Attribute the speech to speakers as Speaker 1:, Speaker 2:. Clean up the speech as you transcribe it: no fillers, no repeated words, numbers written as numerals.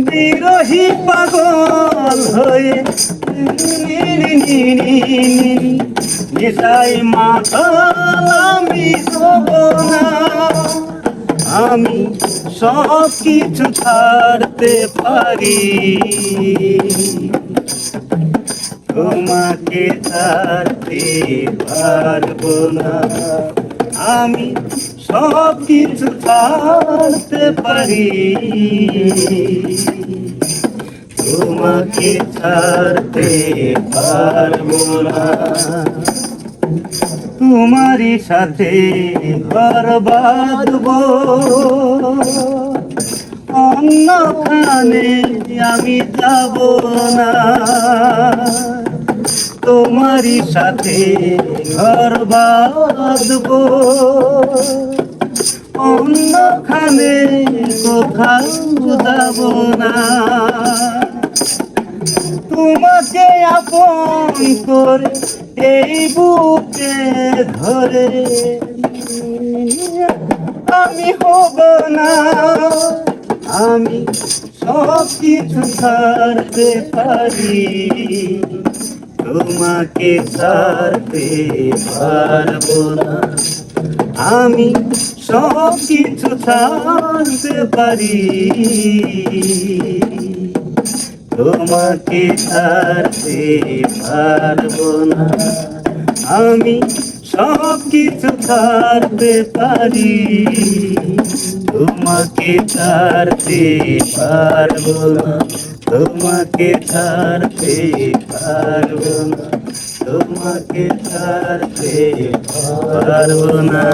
Speaker 1: বিরহী পাগল হয়ে নেশায় মাতাল আমি হব না। আমি সব কিছু ছাড়তে পারি, তোমাকে ছাড়তে পারবো না। আমি সব কিছু ছাড়তে পারি, তোমাকে ছাড়তে পারবো না। তোমারই সাথে ঘর বাঁধবো, অন্যখানে আমি যাব না। তোমারই সাথে ঘর বাঁধবো, অন্যখানে কোথাও যাব না। তোমাকে আপন করে এই বুকে ধরে আমি হব না। আমি সব কিছু ছাড়তে পারি, তোমাকে ছাড়তে পারবো না। আমি সব কিছু ছাড়তে পারি, তোমাকে ছাড়তে পারবো না। আমি সব কিছু ছাড়তে পারি, তোমাকে ছাড়তে পারবো না। তোমাকে ছাড়তে পারবো না, তোমাকে ছাড়তে পারবো না।